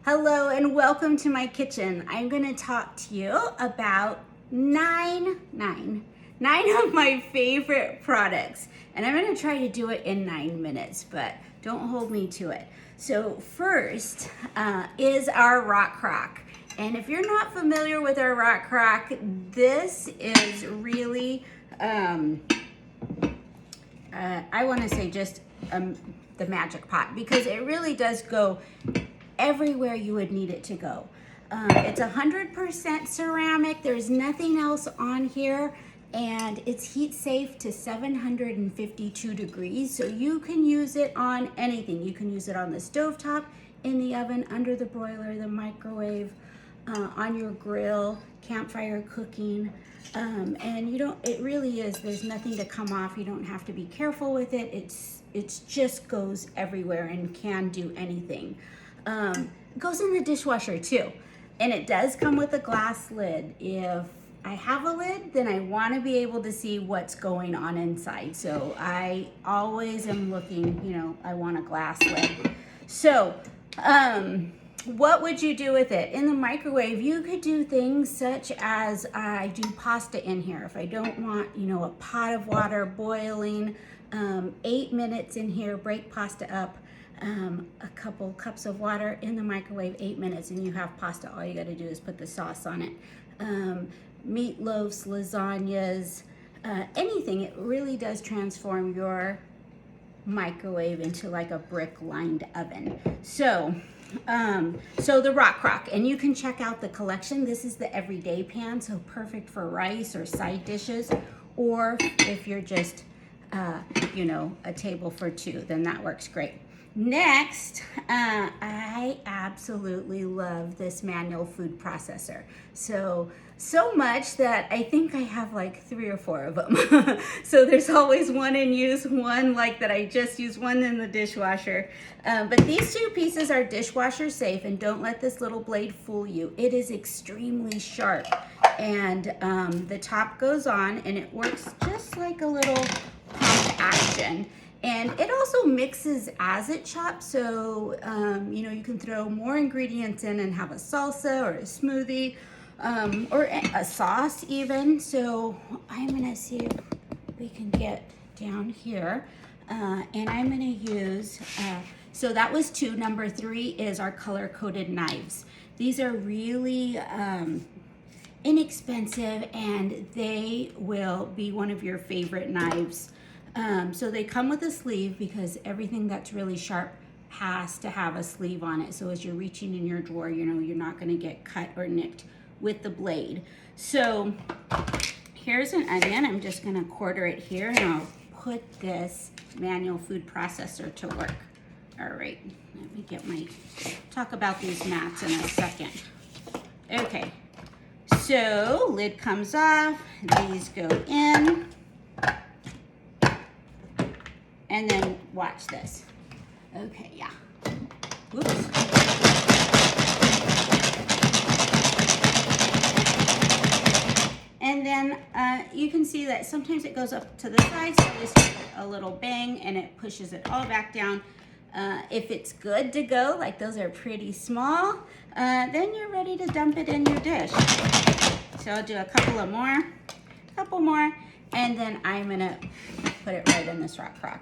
Hello and welcome to my kitchen. I'm going to talk to you about nine of my favorite products. And I'm going to try to do it in 9 minutes, but don't hold me to it. So first is our rock crock. And if you're not familiar with our rock crock, this is really, I want to say just the magic pot, because it really does go everywhere you would need it to go. It's 100% ceramic. There's nothing else on here, and it's heat safe to 752 degrees. So you can use it on anything. You can use it on the stovetop, in the oven, under the broiler, the microwave, on your grill, campfire cooking. And you don't, it really is, there's nothing to come off. You don't have to be careful with it. It's just goes everywhere and can do anything. It goes in the dishwasher too. And it does come with a glass lid. If I have a lid, then I want to be able to see what's going on inside. So I always am looking, I want a glass lid. So, what would you do with it? In the microwave, you could do things such as I do pasta in here. If I don't want, a pot of water boiling, 8 minutes in here, break pasta up. A couple cups of water in the microwave, 8 minutes, and you have pasta. All you got to do is put the sauce on it. Meatloafs, lasagnas, anything. It really does transform your microwave into like a brick-lined oven. So the rock crock, and you can check out the collection. This is the everyday pan, so perfect for rice or side dishes, or if you're just a table for two, then that works great. Next, I absolutely love this manual food processor. So much that I think I have like 3 or 4 of them. So there's always one in use, one like that I just use, one in the dishwasher. But these 2 pieces are dishwasher safe, and don't let this little blade fool you. It is extremely sharp, and the top goes on, and it works just like a little pump action. And it also mixes as it chops, so you can throw more ingredients in and have a salsa or a smoothie, or a sauce even. So I'm gonna see if we can get down here, and I'm gonna use, so that was 2. Number 3 is our color-coded knives. These are really inexpensive, and they will be one of your favorite knives. So they come with a sleeve, because everything that's really sharp has to have a sleeve on it. So as you're reaching in your drawer, you're not going to get cut or nicked with the blade. So here's an onion. I'm just going to quarter it here, and I'll put this manual food processor to work. All right, let me talk about these mats in a second. Okay, so lid comes off, these go in. And then watch this. Okay, yeah. Whoops. And then you can see that sometimes it goes up to the side, so just give it a little bang, and it pushes it all back down. If it's good to go, like those are pretty small, then you're ready to dump it in your dish. So I'll do a couple more, and then I'm gonna put it right in this rock crock.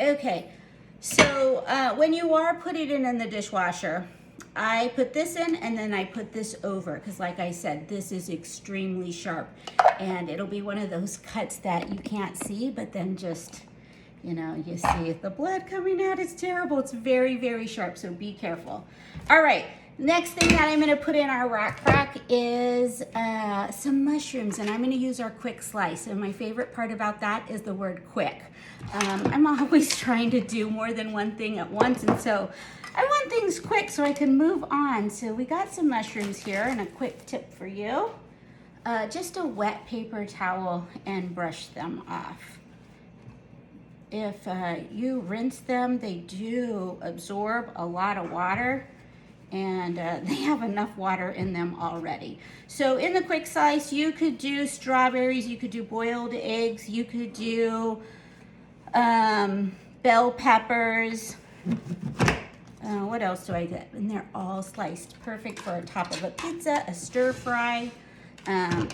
Okay, so when you are putting it in the dishwasher, I put this in, and then I put this over, because like I said, this is extremely sharp, and it'll be one of those cuts that you can't see, but then just, you see the blood coming out. It's terrible. It's very, very sharp, so be careful. All right. Next thing that I'm going to put in our rock crock is some mushrooms, and I'm going to use our quick slice. And my favorite part about that is the word quick. I'm always trying to do more than one thing at once, and so I want things quick so I can move on. So we got some mushrooms here, and a quick tip for you. Just a wet paper towel and brush them off. If you rinse them, they do absorb a lot of water, and they have enough water in them already. So in the quick slice, you could do strawberries, you could do boiled eggs, you could do bell peppers, What else do I get? And they're all sliced. Perfect for a top of a pizza, a stir fry,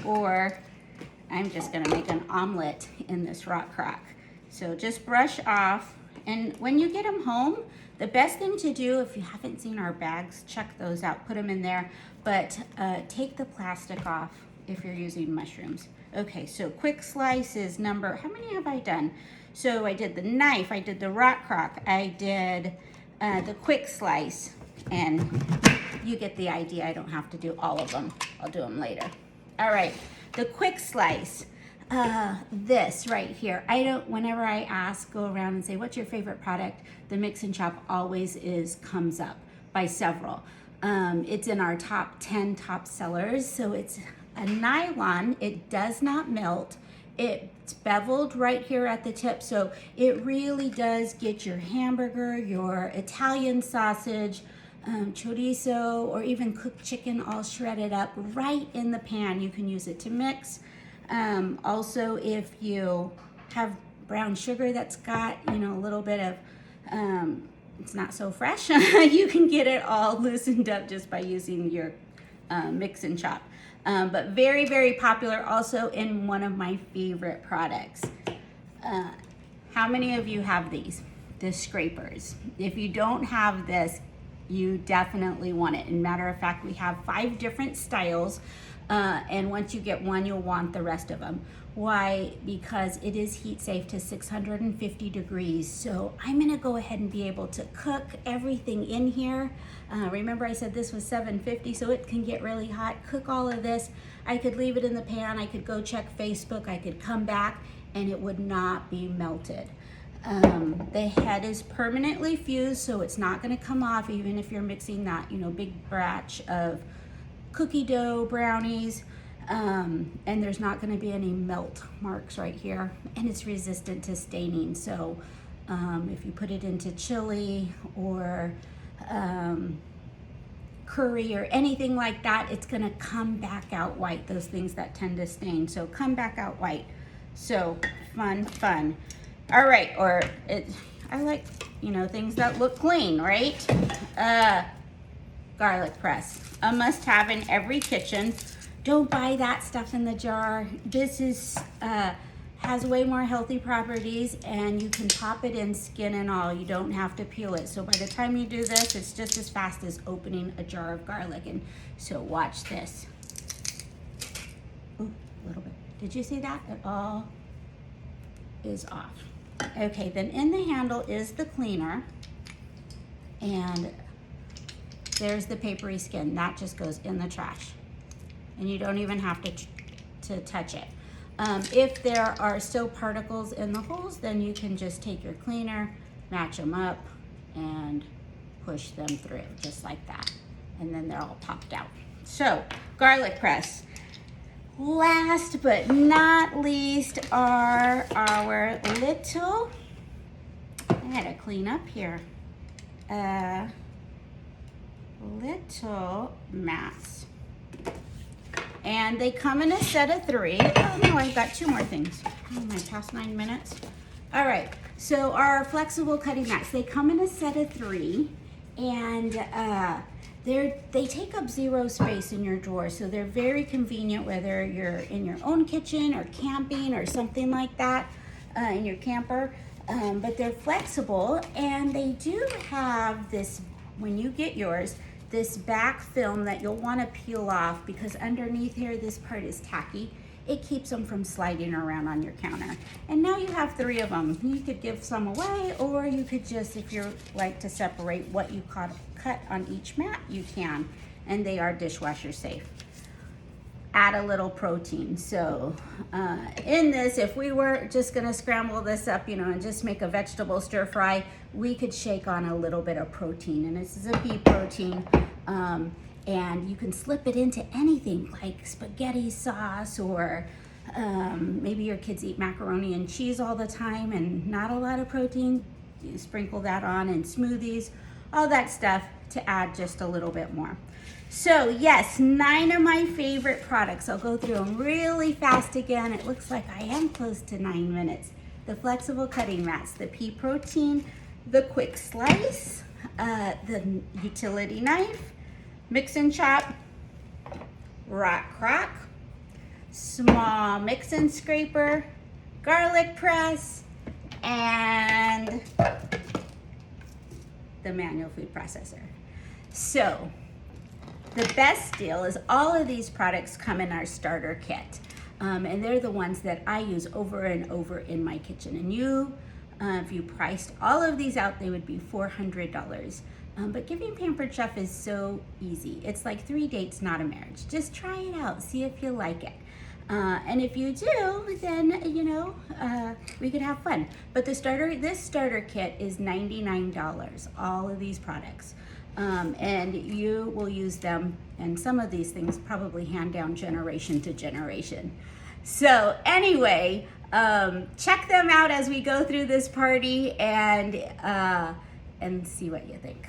or I'm just gonna make an omelet in this rock crock. So just brush off, and when you get them home, the best thing to do, if you haven't seen our bags, check those out, put them in there, but take the plastic off if you're using mushrooms. Okay, so quick slice is number, how many have I done? So I did the knife, I did the rock crock, I did the quick slice, and you get the idea. I don't have to do all of them. I'll do them later. All right, the quick slice. This right here, whenever I ask, go around and say, what's your favorite product? The Mix and Chop always comes up by several. It's in our top 10 top sellers. So it's a nylon, it does not melt. It's beveled right here at the tip. So it really does get your hamburger, your Italian sausage, chorizo, or even cooked chicken all shredded up right in the pan. You can use it to mix. Also, if you have brown sugar that's got, a little bit of, it's not so fresh, you can get it all loosened up just by using your Mix and Chop. But very, very popular also in one of my favorite products. How many of you have these? The scrapers. If you don't have this, you definitely want it. And matter of fact, we have 5 different styles. And once you get one, you'll want the rest of them. Why? Because it is heat safe to 650 degrees. So I'm gonna go ahead and be able to cook everything in here. Remember I said this was 750, so it can get really hot. Cook all of this. I could leave it in the pan. I could go check Facebook. I could come back and it would not be melted. The head is permanently fused, so it's not gonna come off even if you're mixing that, big batch of cookie dough brownies, and there's not going to be any melt marks right here, and it's resistant to staining. So if you put it into chili or curry or anything like that, it's going to come back out white, those things that tend to stain. So come back out white. So fun. All right, I like things that look clean, right? Garlic press, a must-have in every kitchen. Don't buy that stuff in the jar. This has way more healthy properties, and you can pop it in, skin and all. You don't have to peel it. So by the time you do this, it's just as fast as opening a jar of garlic. And so watch this. Ooh, a little bit. Did you see that? It all is off. Okay, then in the handle is the cleaner, and there's the papery skin. That just goes in the trash. And you don't even have to touch it. If there are still particles in the holes, then you can just take your cleaner, match them up, and push them through, just like that. And then they're all popped out. So, garlic press. Last but not least are our little, I gotta clean up here, little mats. And they come in a set of 3. Oh no, I've got 2 more things. Oh, am I past 9 minutes? All right, so our flexible cutting mats, they come in a set of 3, and they take up 0 space in your drawer, so they're very convenient whether you're in your own kitchen or camping or something like that, in your camper. But they're flexible, and they do have this, when you get yours, this back film that you'll want to peel off, because underneath here this part is tacky. It keeps them from sliding around on your counter. And now you have 3 of them. You could give some away, or you could just, if you like to separate what you cut on each mat, you can. And they are dishwasher safe. Add a little protein. So in this, if we were just gonna scramble this up, and just make a vegetable stir fry, we could shake on a little bit of protein. And this is a pea protein. And you can slip it into anything like spaghetti sauce, or maybe your kids eat macaroni and cheese all the time and not a lot of protein. You sprinkle that on in smoothies, all that stuff to add just a little bit more. So yes, 9 of my favorite products. I'll go through them really fast again. It looks like I am close to 9 minutes. The flexible cutting mats, the pea protein, the quick slice, the utility knife, mix and chop, rock crock, small mix and scraper, garlic press, and the manual food processor. So the best deal is all of these products come in our starter kit. And they're the ones that I use over and over in my kitchen. And if you priced all of these out, they would be $400. But giving Pampered Chef is so easy. It's like 3 dates, not a marriage. Just try it out, see if you like it. And if you do, then, we could have fun. But this starter kit is $99, all of these products. And you will use them, and some of these things probably hand down generation to generation. So anyway, check them out as we go through this party and see what you think.